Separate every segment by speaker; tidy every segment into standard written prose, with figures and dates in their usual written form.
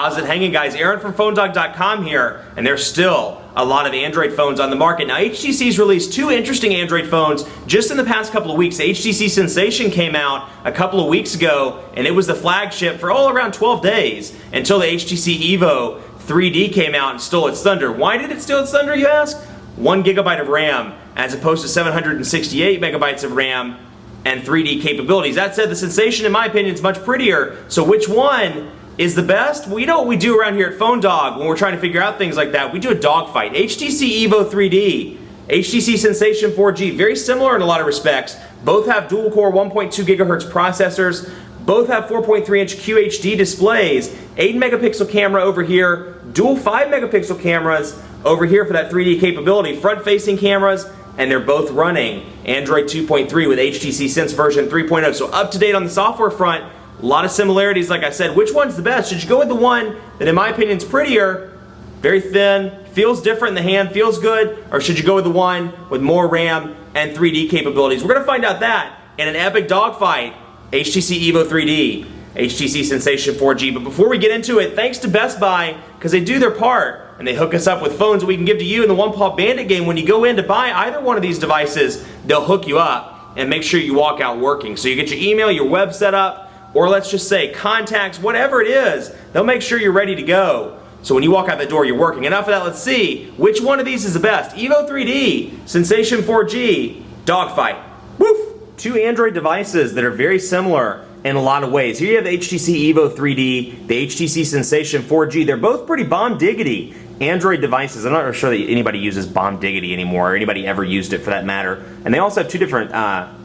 Speaker 1: How's it hanging, guys? Aaron from PhoneDog.com here, and there's still a lot of Android phones on the market. Now, HTC's released two interesting Android phones just in the past couple of weeks. The HTC Sensation came out a couple of weeks ago, and it was the flagship for all around 12 days until the HTC EVO 3D came out and stole its thunder. Why did it steal its thunder, you ask? 1 GB of RAM as opposed to 768 megabytes of RAM and 3D capabilities. That said, the Sensation, in my opinion, is much prettier. So which one is the best? Well, you know what we do around here at PhoneDog when we're trying to figure out things like that? We do a dogfight. HTC EVO 3D, HTC Sensation 4G, very similar in a lot of respects. Both have dual-core 1.2 gigahertz processors. Both have 4.3-inch QHD displays, 8-megapixel camera over here, dual 5-megapixel cameras over here for that 3D capability, front-facing cameras, and they're both running Android 2.3 with HTC Sense version 3.0. So up to date on the software front, a lot of similarities. Like I said, which one's the best? Should you go with the one that in my opinion is prettier, very thin, feels different in the hand, feels good, or should you go with the one with more RAM and 3D capabilities? We're going to find out that in an epic dogfight, HTC EVO 3D, HTC Sensation 4G. But before we get into it, thanks to Best Buy, because they do their part and they hook us up with phones that we can give to you in the One Paw Bandit game. When you go in to buy either one of these devices, they'll hook you up and make sure you walk out working. So you get your email, your web set up, or let's just say contacts, whatever it is, they'll make sure you're ready to go. So when you walk out the door, you're working. Enough of that, let's see which one of these is the best. EVO 3D, Sensation 4G, dogfight. Woof! Two Android devices that are very similar in a lot of ways. Here you have the HTC EVO 3D, the HTC Sensation 4G. They're both pretty bomb diggity Android devices. I'm not sure that anybody uses bomb diggity anymore, or anybody ever used it for that matter. And they also have two different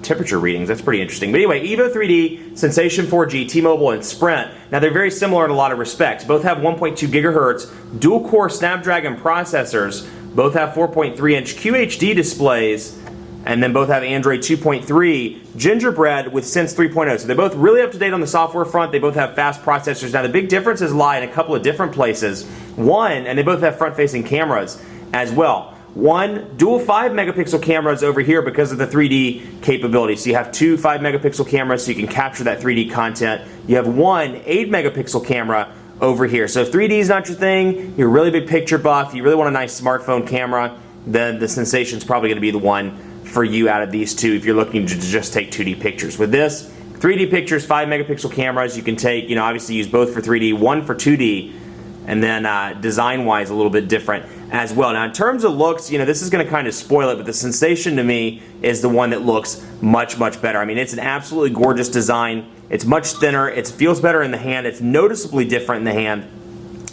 Speaker 1: temperature readings. That's pretty interesting. But anyway, EVO 3D, Sensation 4G, T-Mobile, and Sprint. Now they're very similar in a lot of respects. Both have 1.2 gigahertz dual-core Snapdragon processors. Both have 4.3-inch QHD displays. And then both have Android 2.3, Gingerbread with Sense 3.0. So they're both really up to date on the software front. They both have fast processors. Now the big differences lie in a couple of different places. One, and they both have front-facing cameras as well. One, dual 5-megapixel cameras over here because of the 3D capability. So you have two 5-megapixel cameras so you can capture that 3D content. You have one 8-megapixel camera over here. So if 3D is not your thing, you're a really big picture buff, you really want a nice smartphone camera, then the Sensation's probably going to be the one for you out of these two if you're looking to just take 2D pictures. With this, 3D pictures, 5-megapixel cameras, you can take, obviously use both for 3D, one for 2D, and then design-wise a little bit different as well. Now in terms of looks, this is going to kind of spoil it, but the Sensation to me is the one that looks much, much better. I mean, it's an absolutely gorgeous design. It's much thinner. It feels better in the hand. It's noticeably different in the hand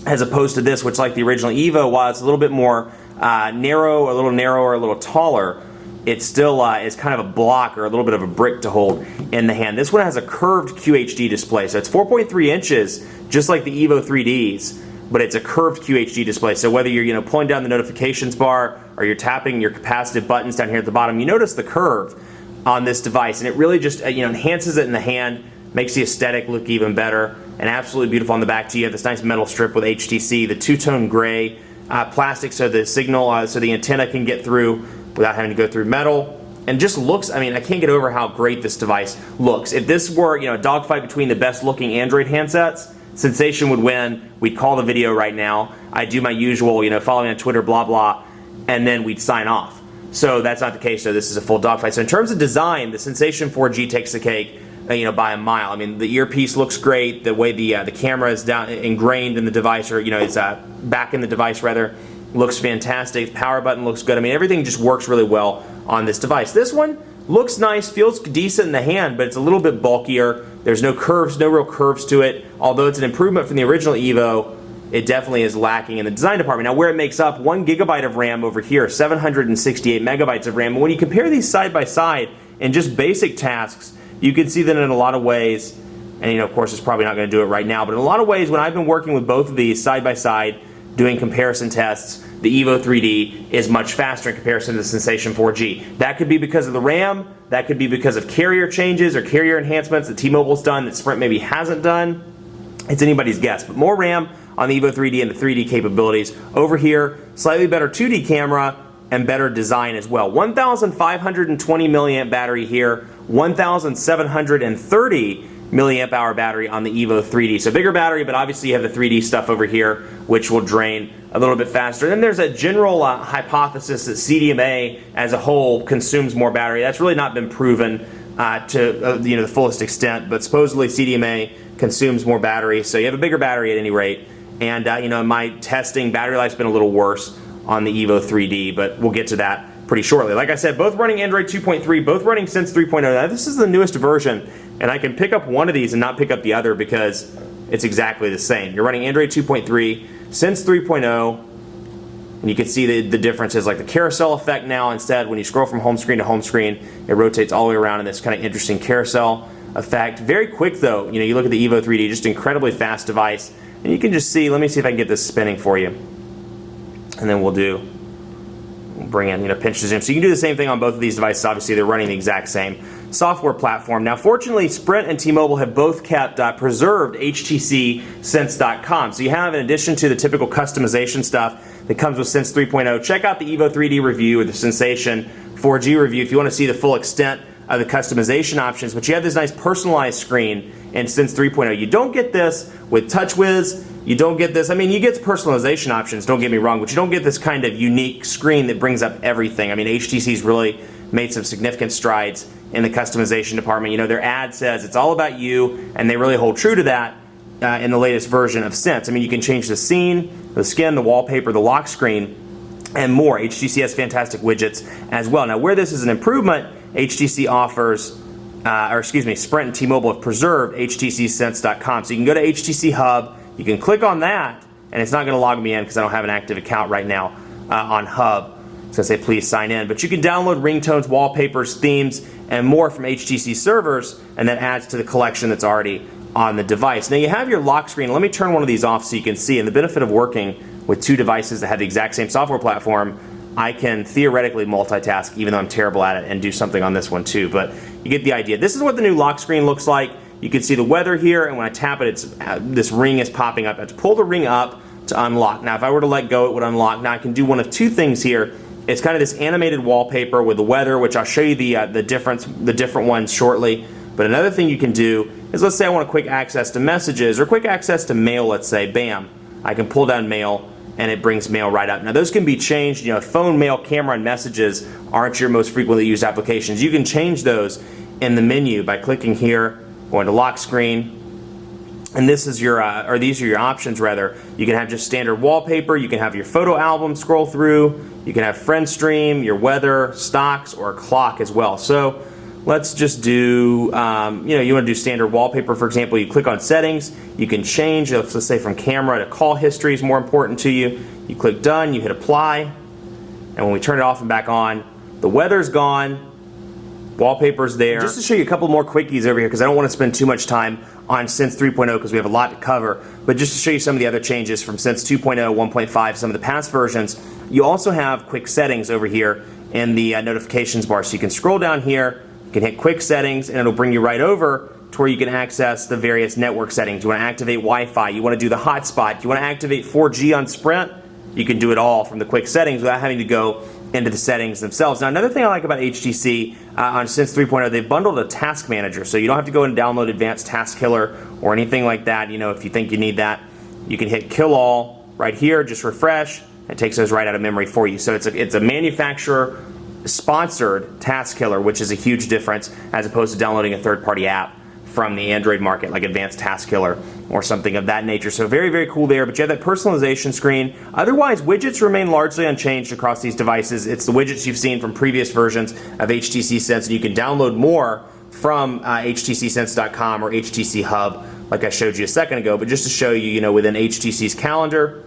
Speaker 1: as opposed to this, which like the original EVO, while it's a little bit more narrow, a little narrower, a little taller, it still is kind of a block or a little bit of a brick to hold in the hand. This one has a curved QHD display, so it's 4.3 inches, just like the EVO 3Ds, but it's a curved QHD display. So whether you're pulling down the notifications bar or you're tapping your capacitive buttons down here at the bottom, you notice the curve on this device, and it really just enhances it in the hand, makes the aesthetic look even better, and absolutely beautiful on the back too. You have this nice metal strip with HTC, the two-tone gray plastic, so the signal, so the antenna can get through without having to go through metal, and just looks, I can't get over how great this device looks. If this were, a dogfight between the best looking Android handsets, Sensation would win. We'd call the video right now. I'd do my usual, follow me on Twitter, blah, blah, and then we'd sign off. So that's not the case, so this is a full dogfight. So in terms of design, the Sensation 4G takes the cake, by a mile. The earpiece looks great, the way the camera is down ingrained in the device, or, it's back in the device rather, looks fantastic. Power button looks good. Everything just works really well on this device. This one looks nice, feels decent in the hand, but it's a little bit bulkier. There's no curves, no real curves to it. Although it's an improvement from the original EVO, it definitely is lacking in the design department. Now where it makes up, 1 gigabyte of RAM over here, 768 megabytes of RAM. And when you compare these side by side in just basic tasks, you can see that in a lot of ways, and of course it's probably not going to do it right now, but in a lot of ways when I've been working with both of these side by side, doing comparison tests, the EVO 3D is much faster in comparison to the Sensation 4G. That could be because of the RAM, that could be because of carrier changes or carrier enhancements that T-Mobile's done that Sprint maybe hasn't done. It's anybody's guess, but more RAM on the EVO 3D and the 3D capabilities. Over here, slightly better 2D camera and better design as well. 1,520 milliamp battery here, 1,730 milliamp hour battery on the EVO 3D. So bigger battery, but obviously you have the 3D stuff over here, which will drain a little bit faster. Then there's a general hypothesis that CDMA as a whole consumes more battery. That's really not been proven to the fullest extent, but supposedly CDMA consumes more battery. So you have a bigger battery at any rate. And in my testing, battery life's been a little worse on the EVO 3D, but we'll get to that pretty shortly. Like I said, both running Android 2.3, both running Sense 3.0. Now this is the newest version, and I can pick up one of these and not pick up the other because it's exactly the same. You're running Android 2.3, Sense 3.0, and you can see the differences, like the carousel effect now. Instead, when you scroll from home screen to home screen, it rotates all the way around in this kind of interesting carousel effect. Very quick though. You look at the EVO 3D, just incredibly fast device, and you can just see, let me see if I can get this spinning for you. And then we'll bring in, pinch to zoom. So you can do the same thing on both of these devices. Obviously, they're running the exact same software platform. Now, fortunately, Sprint and T-Mobile have both kept preserved HTC Sense.com. So you have, in addition to the typical customization stuff that comes with Sense 3.0, check out the EVO 3D review or the Sensation 4G review if you want to see the full extent of the customization options. But you have this nice personalized screen in Sense 3.0. You don't get this with TouchWiz. You don't get this. You get personalization options, don't get me wrong, but you don't get this kind of unique screen that brings up everything. HTC's really made some significant strides in the customization department. Their ad says it's all about you, and they really hold true to that in the latest version of Sense. You can change the scene, the skin, the wallpaper, the lock screen, and more. HTC has fantastic widgets as well. Now, where this is an improvement, HTC offers, Sprint and T-Mobile have preserved HTC Sense.com. So you can go to HTC Hub, you can click on that, and it's not going to log me in because I don't have an active account right now on Hub. It's going to say please sign in. But you can download ringtones, wallpapers, themes, and more from HTC servers, and that adds to the collection that's already on the device. Now you have your lock screen. Let me turn one of these off so you can see. And the benefit of working with two devices that have the exact same software platform, I can theoretically multitask, even though I'm terrible at it, and do something on this one too. But you get the idea. This is what the new lock screen looks like. You can see the weather here, and when I tap it, this ring is popping up. I have to pull the ring up to unlock. Now, if I were to let go, it would unlock. Now, I can do one of two things here. It's kind of this animated wallpaper with the weather, which I'll show you the different ones shortly. But another thing you can do is, let's say I want quick access to messages or quick access to mail, let's say. Bam. I can pull down mail, and it brings mail right up. Now, those can be changed. Phone, mail, camera, and messages aren't your most frequently used applications. You can change those in the menu by clicking here, going to lock screen, and this is your, these are your options rather. You can have just standard wallpaper, you can have your photo album scroll through, you can have friend stream, your weather, stocks, or clock as well. So let's just do, you want to do standard wallpaper, for example. You click on settings, you can change, let's say from camera to call history is more important to you. You click done, you hit apply, and when we turn it off and back on, the weather's gone, wallpaper's there. Just to show you a couple more quickies over here, because I don't want to spend too much time on Sense 3.0 because we have a lot to cover, but just to show you some of the other changes from Sense 2.0, 1.5, some of the past versions. You also have quick settings over here in the notifications bar. So you can scroll down here, you can hit quick settings, and it'll bring you right over to where you can access the various network settings. You want to activate Wi-Fi, you want to do the hotspot, you want to activate 4G on Sprint, you can do it all from the quick settings without having to go into the settings themselves. Now, another thing I like about HTC on Sense 3.0, they've bundled a task manager, so you don't have to go and download Advanced Task Killer or anything like that. If you think you need that, you can hit Kill All right here, just refresh, it takes those right out of memory for you. So it's a manufacturer-sponsored task killer, which is a huge difference as opposed to downloading a third-party app from the Android market, like Advanced Task Killer or something of that nature. So very, very cool there, but you have that personalization screen. Otherwise, widgets remain largely unchanged across these devices. It's the widgets you've seen from previous versions of HTC Sense, and you can download more from HTCSense.com or HTC Hub, like I showed you a second ago. But just to show you, within HTC's calendar,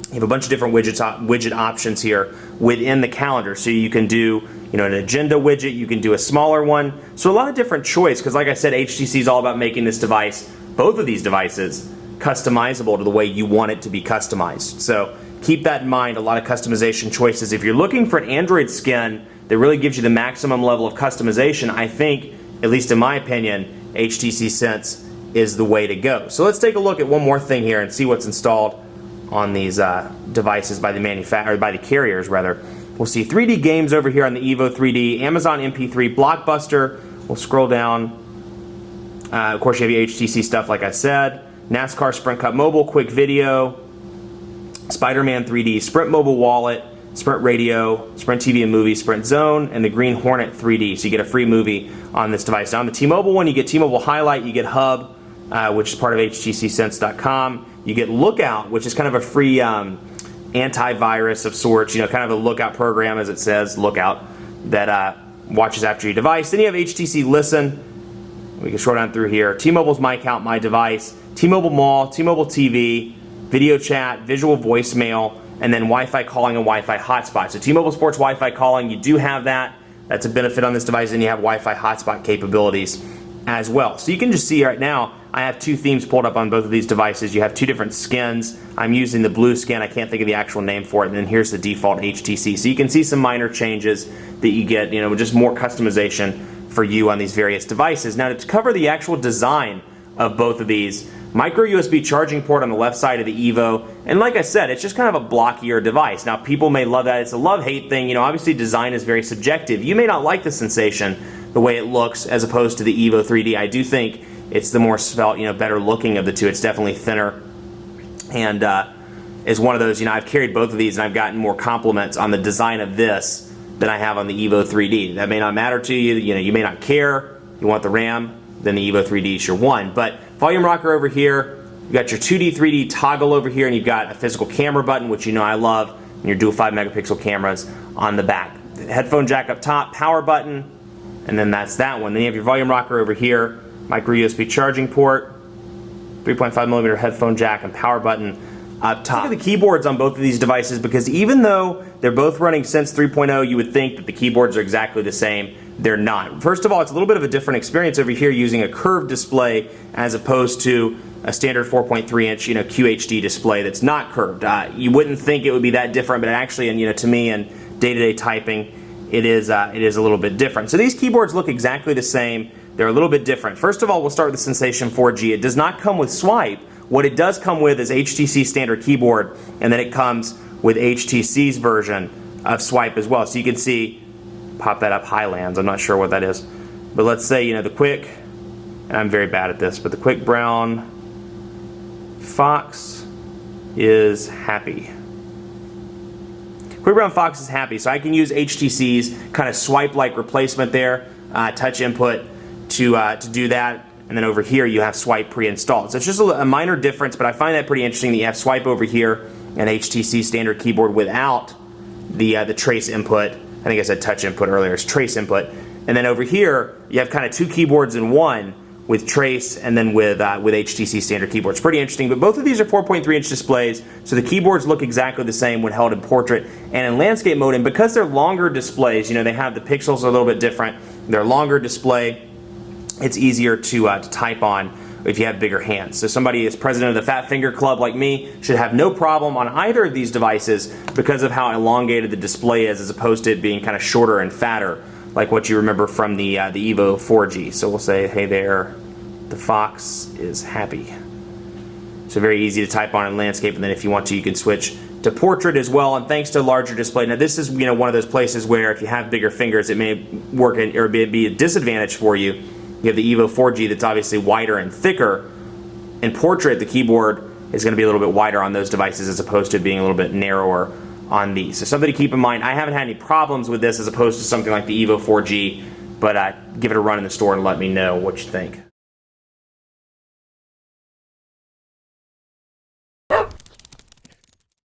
Speaker 1: you have a bunch of different widget options here within the calendar. So you can do an agenda widget, you can do a smaller one. So a lot of different choice, because like I said, HTC is all about making this device, both of these devices, customizable to the way you want it to be customized. So keep that in mind, a lot of customization choices. If you're looking for an Android skin that really gives you the maximum level of customization, I think, at least in my opinion, HTC Sense is the way to go. So let's take a look at one more thing here and see what's installed on these devices by the carriers rather. We'll see 3D games over here on the EVO 3D, Amazon MP3, Blockbuster. We'll scroll down. Of course, you have your HTC stuff, like I said. NASCAR Sprint Cup Mobile, Quick Video, Spider-Man 3D, Sprint Mobile Wallet, Sprint Radio, Sprint TV and Movie, Sprint Zone, and the Green Hornet 3D. So you get a free movie on this device. Now on the T-Mobile one, you get T-Mobile Highlight, you get Hub, which is part of HTCSense.com. You get Lookout, which is kind of a free antivirus of sorts, you know, kind of a lookout program, as it says, Lookout, that watches after your device. Then you have HTC Listen. We can scroll down through here. T-Mobile's My Account, My Device, T-Mobile Mall, T-Mobile TV, Video Chat, Visual Voicemail, and then Wi-Fi calling and Wi-Fi hotspot. So T-Mobile supports Wi-Fi calling. You do have that. That's a benefit on this device, and you have Wi-Fi hotspot capabilities as well. So you can just see right now, I have two themes pulled up on both of these devices. You have two different skins. I'm using the blue skin. I can't think of the actual name for it. And then here's the default HTC. So you can see some minor changes that you get, you know, just more customization for you on these various devices. Now, to cover the actual design of both of these, micro USB charging port on the left side of the EVO, and like I said, it's just kind of a blockier device. Now, people may love that. It's a love-hate thing. You know, obviously design is very subjective. You may not like the sensation, the way it looks, as opposed to the EVO 3D. I do think it's the more svelte, you know, better looking of the two. It's definitely thinner, and is one of those, you know, I've carried both of these and I've gotten more compliments on the design of this than I have on the EVO 3D. That may not matter to you. You know, you may not care. You want the RAM, then the EVO 3D is your one. But volume rocker over here, you got your 2D, 3D toggle over here, and you've got a physical camera button, which you know I love, and your dual 5 megapixel cameras on the back. Headphone jack up top, power button, and then that's that one. Then you have your volume rocker over here, micro USB charging port, 3.5 millimeter headphone jack, and power button up top. Look at the keyboards on both of these devices, because even though they're both running Sense 3.0, you would think that the keyboards are exactly the same. They're not. First of all, it's a little bit of a different experience over here using a curved display as opposed to a standard 4.3 inch, you know, QHD display that's not curved. You wouldn't think it would be that different, but actually, and you know, to me and day-to-day typing, it is a little bit different. So these keyboards look exactly the same. They're a little bit different. First of all, we'll start with the Sensation 4G. It does not come with swipe. What it does come with is HTC standard keyboard, and then it comes with HTC's version of swipe as well. So you can see, pop that up, Highlands, I'm not sure what that is. But let's say, you know, the quick, and I'm very bad at this, but the quick brown fox is happy. Quick brown fox is happy, so I can use HTC's kind of swipe-like replacement there, touch input to do that. And then over here you have swipe pre-installed. So it's just a minor difference, but I find that pretty interesting that you have swipe over here and HTC standard keyboard without the trace input. I think I said touch input earlier, it's trace input. And then over here you have kind of two keyboards in one with trace and then with HTC standard keyboard. It's pretty interesting, but both of these are 4.3 inch displays, so the keyboards look exactly the same when held in portrait and in landscape mode. And because they're longer displays, you know, they have the pixels are a little bit different. They're longer display. It's easier to type on if you have bigger hands. So somebody is president of the Fat Finger Club like me should have no problem on either of these devices because of how elongated the display is as opposed to it being kind of shorter and fatter like what you remember from the EVO 4G. So we'll say, hey there, the fox is happy. So very easy to type on in landscape, and then if you want to, you can switch to portrait as well, and thanks to larger display. Now this is, you know, one of those places where if you have bigger fingers, it may work or be a disadvantage for you. You have the EVO 4G that's obviously wider and thicker. In portrait, the keyboard is going to be a little bit wider on those devices as opposed to being a little bit narrower on these. So something to keep in mind. I haven't had any problems with this as opposed to something like the EVO 4G, but give it a run in the store and let me know what you think.